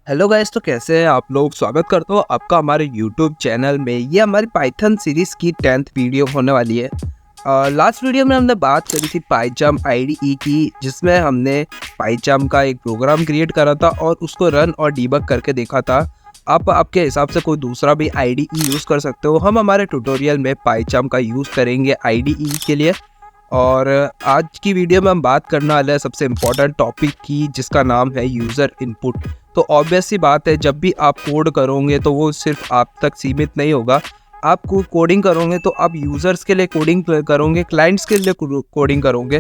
Hello guys, तो कैसे हैं आप लोग। स्वागत करता हूँ आपका हमारे यूट्यूब चैनल में। ये हमारी पाइथन सीरीज़ की 10th वीडियो होने वाली है। लास्ट वीडियो में हमने बात करी थी पाइचाम आईडीई की, जिसमें हमने पाइचाम का एक प्रोग्राम क्रिएट करा था और उसको रन और डीबग करके देखा था। आप आपके हिसाब से कोई दूसरा भी आईडीई यूज़ कर सकते हो। हम हमारे ट्यूटोरियल में पाइचाम का यूज़ करेंगे आईडीई के लिए। और आज की वीडियो में हम बात करने वाले हैं सबसे इम्पोर्टेंट टॉपिक की, जिसका नाम है यूज़र इनपुट। तो ऑब्वियस सी बात है, जब भी आप कोड करोगे तो वो सिर्फ आप तक सीमित नहीं होगा। आप कोडिंग करोगे तो आप यूज़र्स के लिए कोडिंग करोगे, क्लाइंट्स के लिए कोडिंग करोगे,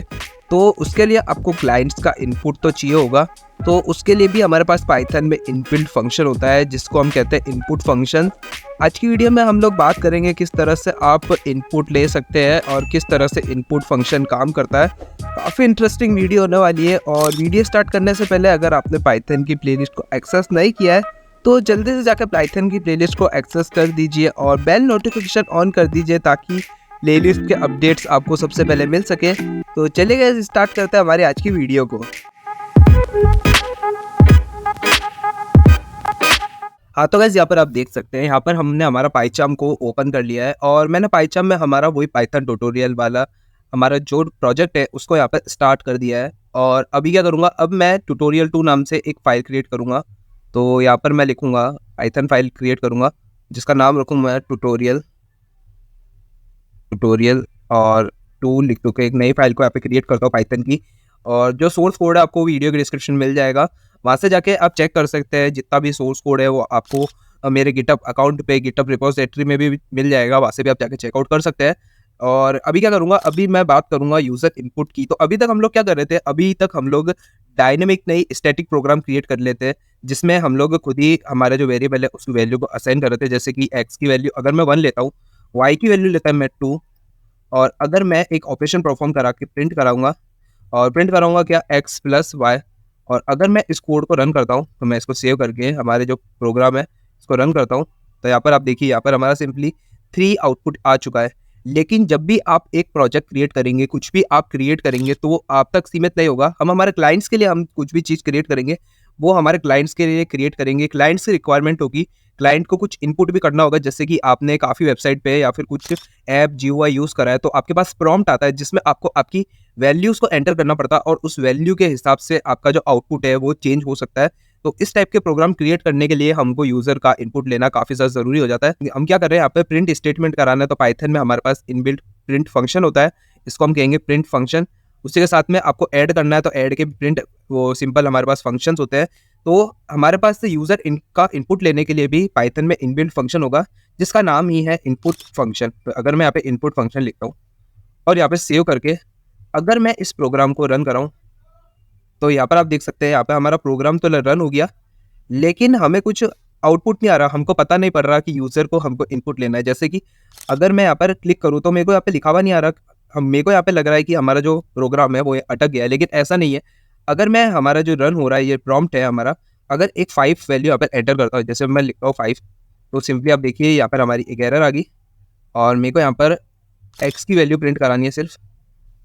तो उसके लिए आपको क्लाइंट्स का इनपुट तो चाहिए होगा। तो उसके लिए भी हमारे पास पाइथन में इनबिल्ट फंक्शन होता है, जिसको हम कहते हैं इनपुट फंक्शन। आज की वीडियो में हम लोग बात करेंगे किस तरह से आप इनपुट ले सकते हैं और किस तरह से इनपुट फंक्शन काम करता है। काफ़ी इंटरेस्टिंग वीडियो होने वाली है। और वीडियो स्टार्ट करने से पहले अगर आपने पाइथन की प्लेलिस्ट को एक्सेस नहीं किया है तो जल्दी से जाकर पाइथन की प्लेलिस्ट को एक्सेस कर दीजिए और बेल नोटिफिकेशन ऑन कर दीजिए, ताकि प्लेलिस्ट के अपडेट्स आपको सबसे पहले मिल सके। तो चलिए गाइस, स्टार्ट करते हैं हमारी आज की वीडियो को। हाँ, तो गाइस यहाँ पर आप देख सकते हैं, यहाँ पर हमने हमारा पाइचाम को ओपन कर लिया है और मैंने पाइचाम में हमारा वही पाइथन ट्यूटोरियल वाला हमारा जो प्रोजेक्ट है उसको यहाँ पर स्टार्ट कर दिया है। और अभी क्या करूँगा, अब मैं ट्यूटोरियल 2 नाम से एक फ़ाइल क्रिएट करूँगा। तो यहाँ पर मैं लिखूँगा पाइथन फाइल क्रिएट करूँगा, जिसका नाम रखूँगा मैं ट्यूटोरियल और 2 लिख के एक नई फाइल को यहाँ पे क्रिएट करता हूँ पाइथन की। और जो सोर्स कोड है आपको वीडियो के डिस्क्रिप्शन मिल जाएगा, वहाँ से जाके आप चेक कर सकते हैं। जितना भी सोर्स कोड है वो आपको मेरे गिटहब अकाउंट पे गिटहब रिपोजिटरी में भी मिल जाएगा, वहाँ से भी आप जाके चेकआउट कर सकते हैं। और अभी क्या करूँगा, अभी मैं बात करूँगा यूज़र इनपुट की। तो अभी तक हम लोग क्या कर रहे थे, अभी तक हम लोग डायनेमिक नहीं स्टैटिक प्रोग्राम क्रिएट कर लेते हैं, जिसमें हम लोग खुद ही हमारे जो वेरिएबल है उसकी वैल्यू को असाइन कर रहे थे। जैसे कि एक्स की वैल्यू अगर मैं 1 लेता हूँ, वाई की वैल्यू लेता है मैं 2। और अगर मैं एक ऑपरेशन परफॉर्म करा के प्रिंट कराऊंगा और प्रिंट कराऊंगा क्या, एक्स प्लस वाई। और अगर मैं इस कोड को रन करता हूँ, तो मैं इसको सेव करके हमारे जो प्रोग्राम है इसको रन करता हूँ, तो यहाँ पर आप देखिए, यहाँ पर हमारा सिंपली 3 आउटपुट आ चुका है। लेकिन जब भी आप एक प्रोजेक्ट क्रिएट करेंगे, कुछ भी आप क्रिएट करेंगे, तो वो आप तक सीमित नहीं होगा। हम हमारे क्लाइंट्स के लिए हम कुछ भी चीज़ क्रिएट करेंगे, वो हमारे क्लाइंट्स के लिए क्रिएट करेंगे। क्लाइंट्स की रिक्वायरमेंट होगी, क्लाइंट को कुछ इनपुट भी करना होगा। जैसे कि आपने काफ़ी वेबसाइट पे या फिर कुछ ऐप जीयूआई यूज़ करा है, तो आपके पास प्रॉम्प्ट आता है जिसमें आपको आपकी वैल्यूज़ को एंटर करना पड़ता है और उस वैल्यू के हिसाब से आपका जो आउटपुट है वो चेंज हो सकता है। तो इस टाइप के प्रोग्राम क्रिएट करने के लिए हमको यूज़र का इनपुट लेना काफ़ी ज़्यादा ज़रूरी हो जाता है। हम क्या कर रहे हैं, यहाँ पे प्रिंट स्टेटमेंट कराना है, तो पाइथन में हमारे पास इनबिल्ट प्रिंट फंक्शन होता है, इसको हम कहेंगे प्रिंट फंक्शन। उसी के साथ में आपको ऐड करना है, तो ऐड के प्रिंट वो सिंपल हमारे पास फंक्शंस होते हैं। तो हमारे पास यूज़र का इनपुट लेने के लिए भी पाइथन में इनबिल्ट फंक्शन होगा, जिसका नाम ही है इनपुट फंक्शन। तो अगर मैं यहाँ पे इनपुट फंक्शन लिखता हूँ और यहाँ पे सेव करके अगर मैं इस प्रोग्राम को रन कराऊँ, तो यहाँ पर आप देख सकते हैं, यहाँ पे हमारा प्रोग्राम तो रन हो गया, लेकिन हमें कुछ आउटपुट नहीं आ रहा। हमको पता नहीं पड़ रहा कि यूज़र को हमको इनपुट लेना है। जैसे कि अगर मैं यहाँ पर क्लिक करूँ तो मेरे को यहाँ पे लिखा हुआ नहीं आ रहा। मेरे को यहाँ पे लग रहा है कि हमारा जो प्रोग्राम है वो अटक गया है, लेकिन ऐसा नहीं है। अगर मैं हमारा जो रन हो रहा है, ये प्रॉम्प्ट है हमारा, अगर एक 5 वैल्यू यहाँ पर एंटर करता हूँ, जैसे मैं लिखता हूँ 5, तो सिंपली आप देखिए यहाँ पर हमारी एक एरर आ गई और मेरे को यहाँ पर एक्स की वैल्यू प्रिंट करानी है सिर्फ।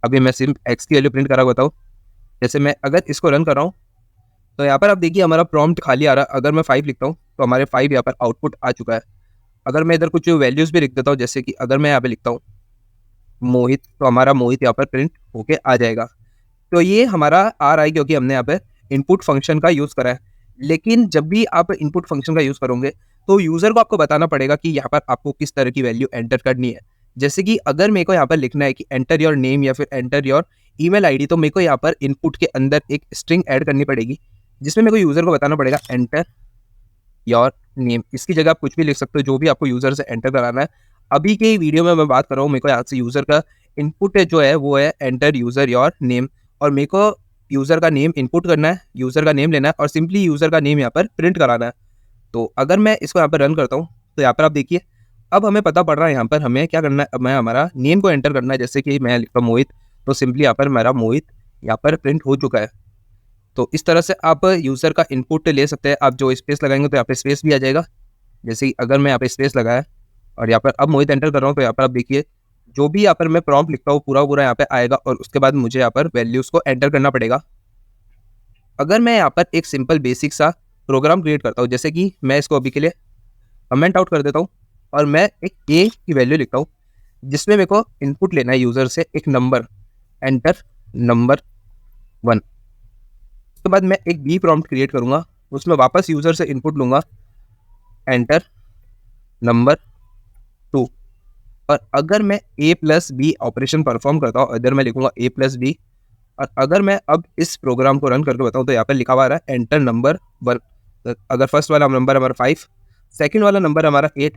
अभी मैं सिर्फ एक्स की वैल्यू प्रिंट करा बताऊँ। जैसे मैं अगर इसको रन कर रहा हूँ, तो यहाँ पर आप देखिए हमारा प्रॉम्प्ट खाली आ रहा है। अगर मैं 5 लिखता हूँ तो हमारे 5 यहाँ पर आउटपुट आ चुका है। अगर मैं इधर कुछ वैल्यूज़ भी लिख देता हूँ, जैसे कि अगर मैं यहाँ पे लिखता हूँ मोहित, तो हमारा मोहित यहाँ पर प्रिंट होके आ जाएगा। तो ये हमारा आ रहा है क्योंकि हमने यहाँ पे इनपुट फंक्शन का यूज़ करा है। लेकिन जब भी आप इनपुट फंक्शन का यूज़ करोगे, तो यूज़र को आपको बताना पड़ेगा कि यहाँ पर आपको किस तरह की वैल्यू एंटर करनी है। जैसे कि अगर मेरे को यहाँ पर लिखना है कि एंटर योर नेम या फिर एंटर योर ईमेल आईडी, तो मेरे को यहाँ पर इनपुट के अंदर एक स्ट्रिंग ऐड करनी पड़ेगी, जिसमें मेरे को यूज़र को बताना पड़ेगा एंटर योर नेम। इसकी जगह आप कुछ भी लिख सकते हो, जो भी आपको यूज़र से एंटर कराना है। अभी के वीडियो में मैं बात कर रहा हूँ, मेरे को यहाँ से यूज़र का इनपुट जो है वो है एंटर यूज़र योर नेम, और मेरे को यूज़र का नेम इनपुट करना है, यूज़र का नेम लेना है और सिंपली यूज़र का नेम यहाँ पर प्रिंट कराना है। तो अगर मैं इसको यहाँ पर रन करता हूँ, तो यहाँ पर आप देखिए अब हमें पता पड़ रहा है यहाँ पर हमें क्या करना है। अब मैं हमारा नेम को एंटर करना है, जैसे कि मैं लिखता हूँ मोहित, तो सिंपली यहाँ पर मेरा मोहित यहाँ पर प्रिंट हो चुका है। तो इस तरह से आप यूज़र का इनपुट ले सकते हैं। आप जो स्पेस लगाएंगे तो यहाँ पे स्पेस भी आ जाएगा। जैसे कि अगर मैं यहाँ पे स्पेस लगाया और यहाँ पर अब मोहित एंटर कर रहा हूँ, तो यहाँ पर आप देखिए जो भी यहाँ पर मैं प्रॉम्प्ट लिखता हूँ पूरा पूरा यहाँ पे आएगा और उसके बाद मुझे यहाँ पर वैल्यूज़ को एंटर करना पड़ेगा। अगर मैं यहाँ पर एक सिंपल बेसिक सा प्रोग्राम क्रिएट करता हूँ। जैसे कि मैं इसको अभी के लिए कमेंट आउट कर देता हूँ और मैं एक ए की वैल्यू लिखता हूँ, जिसमें मेरे को इनपुट लेना है यूज़र से एक नंबर, एंटर नंबर 1। उसके बाद मैं एक बी प्रॉम्प्ट क्रिएट करूँगा, उसमें वापस यूज़र से इनपुट लूँगा, एंटर नंबर 2। और अगर मैं ए प्लस बी ऑपरेशन परफॉर्म करता हूँ, इधर मैं लिखूँगा ए प्लस बी। और अगर मैं अब इस प्रोग्राम को रन करके बताऊँ तो यहाँ पर लिखा हुआ आ रहा है एंटर नंबर 1। अगर फर्स्ट वाला नंबर हमारा 5, सेकंड वाला नंबर हमारा 8।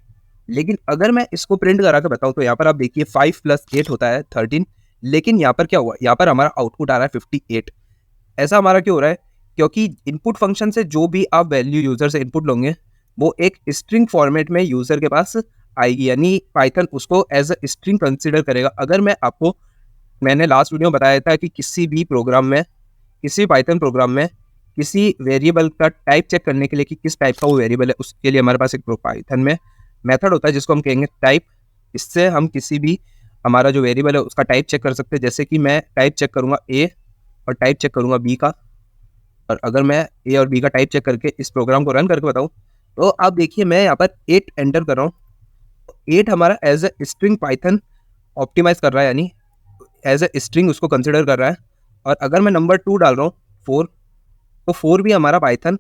लेकिन अगर मैं इसको प्रिंट करा के बताऊँ तो यहाँ पर आप देखिए 5 + 8 होता है 13। लेकिन यहाँ पर क्या हुआ, यहाँ पर हमारा आउटपुट आ रहा है 58। ऐसा हमारा क्यों हो रहा है? क्योंकि इनपुट फंक्शन से जो भी आप वैल्यू यूज़र से इनपुट लोगे, वो एक स्ट्रिंग फॉर्मेट में यूज़र के पास आएगी, यानी पाइथन उसको एज अ स्ट्रिंग कंसिडर करेगा। अगर मैंने लास्ट वीडियो में बताया था कि किसी भी प्रोग्राम में, किसी पाइथन प्रोग्राम में किसी वेरिएबल का टाइप चेक करने के लिए कि किस टाइप का वो वेरिएबल है, उसके लिए हमारे पास एक पाइथन में मेथड होता है जिसको हम कहेंगे टाइप। इससे हम किसी भी हमारा जो वेरिएबल है उसका टाइप चेक कर सकते हैं। जैसे कि मैं टाइप चेक करूँगा ए और टाइप चेक करूँगा बी का। और अगर मैं ए और बी का टाइप चेक करके इस प्रोग्राम को रन करके बताऊँ तो आप देखिए मैं यहाँ पर 8 एंटर कर रहा हूँ। 8 हमारा as a string Python optimize कर रहा है, यानी एज ए स्ट्रिंग उसको कंसिडर कर रहा है। और अगर मैं नंबर 2 डाल रहा हूँ 4, तो 4 भी हमारा Python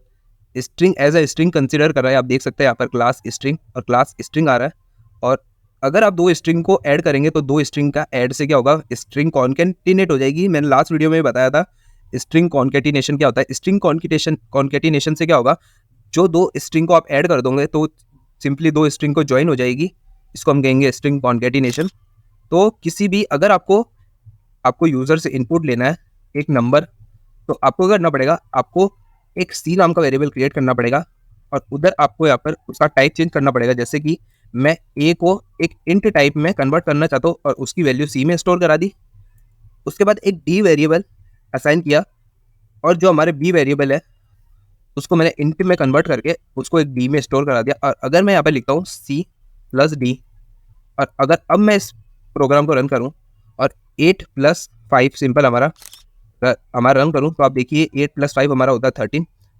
string as a string consider कर रहा है। आप देख सकते हैं यहाँ पर क्लास स्ट्रिंग और क्लास स्ट्रिंग आ रहा है। और अगर आप 2 स्ट्रिंग को ऐड करेंगे तो 2 स्ट्रिंग का ऐड से क्या होगा, स्ट्रिंग कॉन्केटिनेट हो जाएगी। मैंने लास्ट वीडियो में बताया था स्ट्रिंग कॉन्केटिनेशन क्या होता है। स्ट्रिंग कॉन्केटिनेशन से क्या होगा, जो 2 स्ट्रिंग को आप ऐड कर दोगे तो सिंपली 2 स्ट्रिंग को ज्वाइन हो जाएगी। इसको हम कहेंगे स्ट्रिंग कॉन्केटिनेशन। तो किसी भी अगर आपको यूज़र से इनपुट लेना है एक नंबर, तो आपको करना पड़ेगा, आपको एक सी नाम का वेरिएबल क्रिएट करना पड़ेगा और उधर आपको यहाँ पर उसका टाइप चेंज करना पड़ेगा। जैसे कि मैं ए को एक इंट टाइप में कन्वर्ट करना चाहता हूँ और उसकी वैल्यू सी में स्टोर करा दी। उसके बाद एक डी वेरिएबल असाइन किया और जो हमारे बी वेरिएबल है उसको मैंने इंट में कन्वर्ट करके उसको एक डी में स्टोर करा दिया। और अगर मैं यहाँ पर लिखता हूँ सी प्लस डी, और अगर अब मैं इस प्रोग्राम को रन करूँ और 8 + 5 सिंपल हमारा रन करूँ तो आप देखिए 8 + 5 हमारा होता है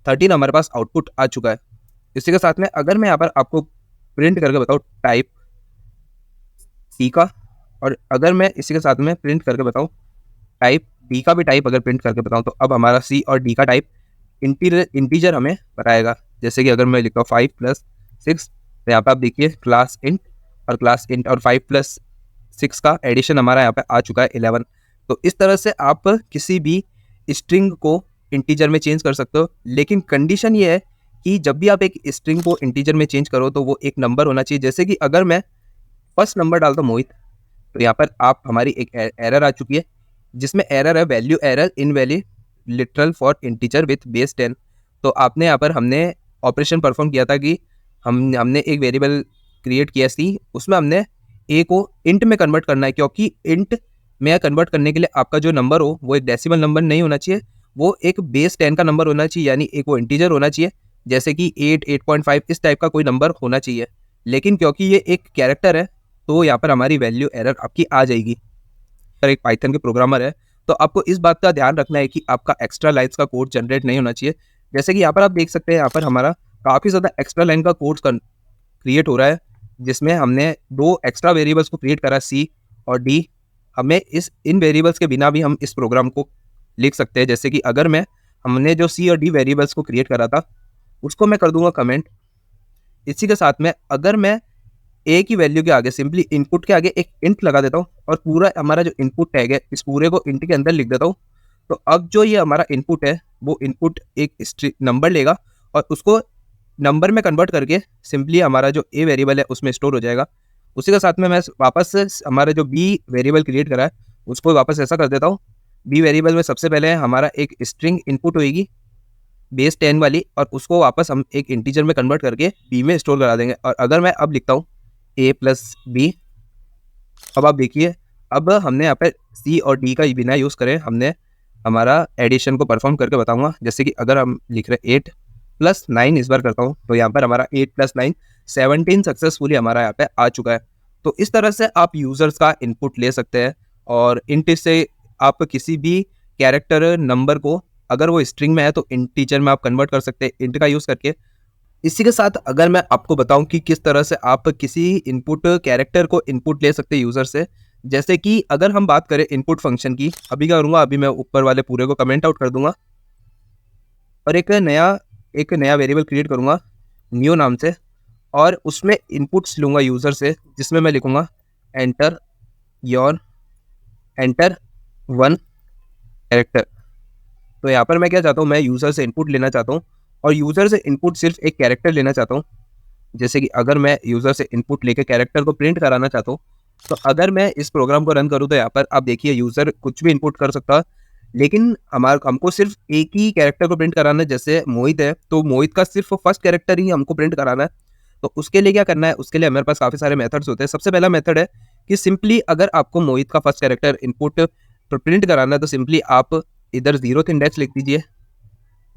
13 हमारे पास आउटपुट आ चुका है। इसी के साथ में अगर मैं यहाँ पर आपको प्रिंट करके बताऊँ टाइप सी का, और अगर मैं इसी के साथ में प्रिंट करके बताऊँ टाइप डी का भी टाइप अगर प्रिंट करके बताऊँ, तो अब हमारा सी और डी का टाइप इंटीजर हमें बताएगा। जैसे कि अगर मैं लिखता हूँ 5 + 6, तो यहाँ पर आप देखिए क्लास इंट और 5 + 6 का एडिशन हमारा यहाँ पे आ चुका है 11। तो इस तरह से आप किसी भी स्ट्रिंग को इंटीजर में चेंज कर सकते हो। लेकिन कंडीशन ये है कि जब भी आप एक स्ट्रिंग को इंटीजर में चेंज करो तो वो एक नंबर होना चाहिए। जैसे कि अगर मैं फर्स्ट नंबर डालता हूँ मोहित, तो यहाँ पर आप हमारी एक एरर आ चुकी है, जिसमें एरर है value error invalid literal for integer with base 10। तो आपने यहाँ पर हमने ऑपरेशन परफॉर्म किया था कि हमने एक वेरिएबल क्रिएट किया सी, उसमें हमने ए को इंट में कन्वर्ट करना है, क्योंकि इंट में कन्वर्ट करने के लिए आपका जो नंबर हो वो एक डेसिमल नंबर नहीं होना चाहिए, वो एक बेस 10 का नंबर होना चाहिए, यानी एक वो इंटीजर होना चाहिए। जैसे कि 8, 8.5 इस टाइप का कोई नंबर होना चाहिए। लेकिन क्योंकि ये एक कैरेक्टर है तो यहाँ पर हमारी वैल्यू एरर आपकी आ जाएगी। अगर एक पाइथन के प्रोग्रामर है तो आपको इस बात का ध्यान रखना है कि आपका एक्स्ट्रा लाइन्स का कोड जनरेट नहीं होना चाहिए। जैसे कि यहाँ पर आप देख सकते हैं, यहाँ पर हमारा काफ़ी ज़्यादा एक्स्ट्रा लाइन का कोड क्रिएट हो रहा है, जिसमें हमने 2 एक्स्ट्रा वेरिएबल्स को क्रिएट करा सी और डी। हमें इन वेरिएबल्स के बिना भी हम इस प्रोग्राम को लिख सकते हैं। जैसे कि अगर हमने जो सी और डी वेरिएबल्स को क्रिएट करा था उसको मैं कर दूंगा कमेंट। इसी के साथ में अगर मैं ए की वैल्यू के आगे सिंपली इनपुट के आगे एक इंट लगा देता हूँ और पूरा हमारा जो इनपुट टैग है इस पूरे को इंट के अंदर लिख देता हूँ, तो अब जो ये हमारा इनपुट है वो इनपुट एक नंबर लेगा और उसको नंबर में कन्वर्ट करके सिंपली हमारा जो ए वेरिएबल है उसमें स्टोर हो जाएगा। उसी के साथ में मैं वापस से हमारा जो बी वेरिएबल क्रिएट करा है उसको वापस ऐसा कर देता हूँ। बी वेरिएबल में सबसे पहले हमारा एक स्ट्रिंग इनपुट होगी बेस 10 वाली, और उसको वापस हम एक इंटीजर में कन्वर्ट करके बी में स्टोर करा देंगे। और अगर मैं अब लिखता हूँ a + b, अब आप देखिए अब हमने यहाँ पे सी और डी का बिना यूज़ करे हमने हमारा एडिशन को परफॉर्म करके बताऊंगा। जैसे कि अगर हम लिख रहे 8 + 9 इस बार करता हूँ, तो यहाँ पर हमारा 8 + 9 17 सक्सेसफुली हमारा यहाँ पे आ चुका है। तो इस तरह से आप यूज़र्स का इनपुट ले सकते हैं और इंट से आप किसी भी कैरेक्टर नंबर को अगर वो स्ट्रिंग में है तो इंटीजर में आप कन्वर्ट कर सकते हैं इंट का यूज़ करके। इसी के साथ अगर मैं आपको बताऊं कि किस तरह से आप किसी इनपुट कैरेक्टर को इनपुट ले सकते हैं यूज़र से, जैसे कि अगर हम बात करें इनपुट फंक्शन की, अभी क्या करूँगा, अभी मैं ऊपर वाले पूरे को कमेंट आउट कर दूंगा और एक नया वेरिएबल क्रिएट करूँगा न्यू नाम से, और उसमें इनपुट्स लूँगा यूज़र से, जिसमें मैं लिखूँगा एंटर एंटर वन कैरेक्टर। तो यहाँ पर मैं क्या चाहता हूँ, मैं यूज़र से इनपुट लेना चाहता हूँ और यूज़र से इनपुट सिर्फ एक कैरेक्टर लेना चाहता हूँ। जैसे कि अगर मैं यूज़र से इनपुट लेके कैरेक्टर को प्रिंट कराना चाहता हूँ, तो अगर मैं इस प्रोग्राम को रन करूँ तो यहाँ पर आप देखिए यूज़र कुछ भी इनपुट कर सकता है, लेकिन हमको सिर्फ एक ही कैरेक्टर को प्रिंट कराना है। जैसे मोहित है तो मोहित का सिर्फ फर्स्ट कैरेक्टर ही हमको प्रिंट कराना है। तो उसके लिए क्या करना है, उसके लिए हमारे पास काफ़ी सारे मेथड्स होते हैं। सबसे पहला मेथड है कि सिंपली अगर आपको मोहित का फर्स्ट कैरेक्टर इनपुट प्रिंट कराना है तो सिंपली आप इधर 0th इंडेक्स लिख दीजिए।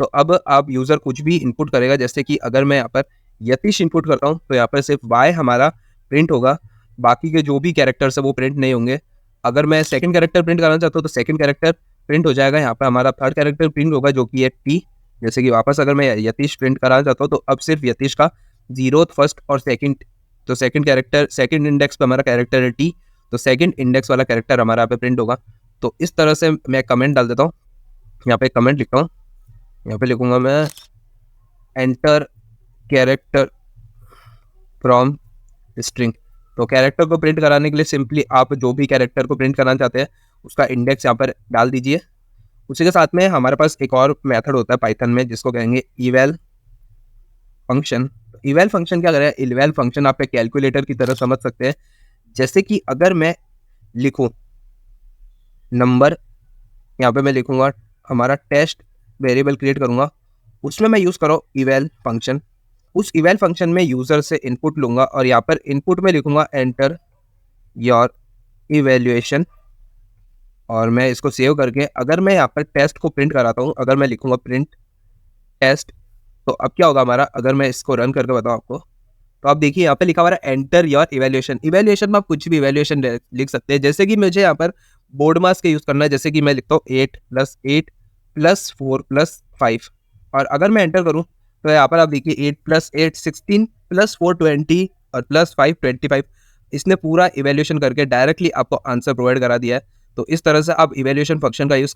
तो अब आप यूज़र कुछ भी इनपुट करेगा, जैसे कि अगर मैं यहाँ पर यतीश इनपुट करता हूँ तो यहाँ पर सिर्फ वाई हमारा प्रिंट होगा, बाकी के जो भी कैरेक्टर्स है वो प्रिंट नहीं होंगे। अगर मैं सेकंड कैरेक्टर प्रिंट करना चाहता हूँ तो सेकंड कैरेक्टर प्रिंट हो जाएगा, यहाँ पर हमारा थर्ड कैरेक्टर प्रिंट होगा जो कि है टी। जैसे कि वापस अगर मैं यतीश प्रिंट कराना चाहता हूँ तो अब सिर्फ यतीश का 0th, फर्स्ट और सेकंड, तो सेकंड इंडेक्स पे हमारा कैरेक्टर है टी, तो सेकंड इंडेक्स वाला कैरेक्टर हमारा यहाँ पे प्रिंट होगा। तो इस तरह से मैं कमेंट डाल देता हूँ, यहाँ पे कमेंट लिखता हूँ, यहाँ पे लिखूंगा मैं एंटर कैरेक्टर फ्रॉम स्ट्रिंग। तो कैरेक्टर को प्रिंट कराने के लिए सिंपली आप जो भी कैरेक्टर को प्रिंट कराना चाहते हैं उसका इंडेक्स यहाँ पर डाल दीजिए। उसी के साथ में हमारे पास एक और मेथड होता है पाइथन में जिसको कहेंगे इवैल फंक्शन। इवैल फंक्शन क्या करेगा, इवैल फंक्शन आप एक कैलकुलेटर की तरह समझ सकते हैं। जैसे कि अगर मैं लिखूं नंबर, यहाँ पे मैं लिखूंगा हमारा टेस्ट वेरिएबल क्रिएट करूंगा, उसमें मैं यूज़ करूँ इवैल फंक्शन। उस इवैल फंक्शन में यूज़र से इनपुट लूंगा और यहाँ पर इनपुट में लिखूंगा एंटर योर इवैल्यूएशन, और मैं इसको सेव करके अगर मैं यहाँ पर टेस्ट को प्रिंट कराता हूँ, अगर मैं लिखूंगा प्रिंट टेस्ट, तो अब क्या होगा हमारा, अगर मैं इसको रन करके बताऊँ आपको, तो आप देखिए यहाँ पे लिखा हुआ है एंटर योर इवैल्यूएशन। इवैल्यूएशन में आप कुछ भी इवैल्यूएशन लिख सकते हैं। जैसे कि मुझे यहाँ पर बोर्ड मास का यूज़ करना है, जैसे कि मैं लिखता हूँ 8 + 8 + 4 + 5, और अगर मैं एंटर करूँ तो यहाँ पर आप देखिए 8 + 8 16 + 4 20 और +5 25। इसने पूरा इवैल्यूएशन करके डायरेक्टली आपको आंसर प्रोवाइड करा दिया है। तो इस तरह से आप इवैल्यूएशन फंक्शन का यूज़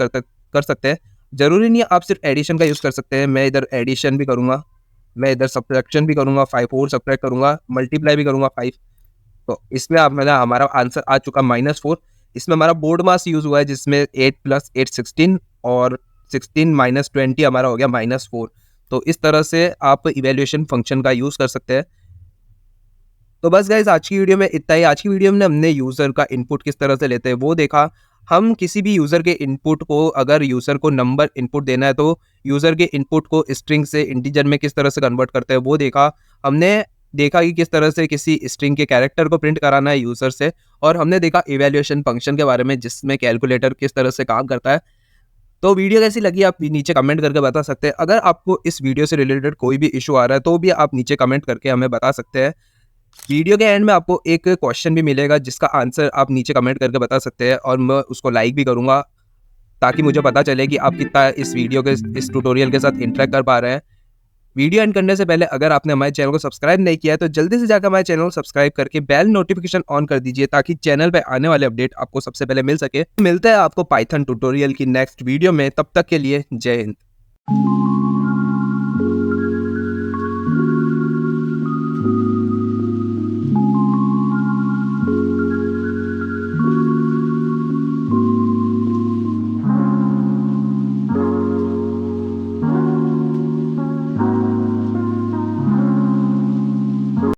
कर सकते हैं। ज़रूरी नहीं है आप सिर्फ एडिशन का यूज़ कर सकते हैं। मैं इधर एडिशन भी करूँगा, मैं इधर सब्ट्रैक्शन भी करूँगा, 5 और सब्ट्रैक्ट करूँगा, मल्टीप्लाई भी करूँगा 5। तो इसमें आप हमारा आंसर आ चुका -4। इसमें हमारा बोर्ड मास यूज़ हुआ है जिसमें 8 + 8 16 और 16 - 20 हमारा हो गया -4। तो इस तरह से आप इवैल्यूएशन फंक्शन का यूज़ कर सकते हैं। तो बस गाइस आज की वीडियो में इतना ही। आज की वीडियो में हमने यूज़र का इनपुट किस तरह से लेते हैं वो देखा। हम किसी भी यूज़र के इनपुट को, अगर यूज़र को नंबर इनपुट देना है तो यूज़र के इनपुट को स्ट्रिंग से इंटीजर में किस तरह से कन्वर्ट करते हैं वो देखा। हमने देखा कि किस तरह से किसी स्ट्रिंग के कैरेक्टर को प्रिंट कराना है यूज़र से, और हमने देखा इवैल्यूएशन फंक्शन के बारे में जिसमें कैलकुलेटर किस तरह से काम करता है। तो वीडियो कैसी लगी आप नीचे कमेंट करके बता सकते हैं। अगर आपको इस वीडियो से रिलेटेड कोई भी इशू आ रहा है तो भी आप नीचे कमेंट करके हमें बता सकते हैं। वीडियो के एंड में आपको एक क्वेश्चन भी मिलेगा जिसका आंसर आप नीचे कमेंट करके बता सकते हैं, और मैं उसको लाइक भी करूंगा ताकि मुझे पता चले कि आप कितना इस वीडियो के, इस ट्यूटोरियल के साथ इंटरेक्ट कर पा रहे हैं। वीडियो एंड करने से पहले अगर आपने हमारे चैनल को सब्सक्राइब नहीं किया है तो जल्दी से जाकर हमारे चैनल को सब्सक्राइब करके बेल नोटिफिकेशन ऑन कर दीजिए ताकि चैनल पे आने वाले अपडेट आपको सबसे पहले मिल सके। मिलता है आपको पाइथन ट्यूटोरियल की नेक्स्ट वीडियो में, तब तक के लिए जय हिंद।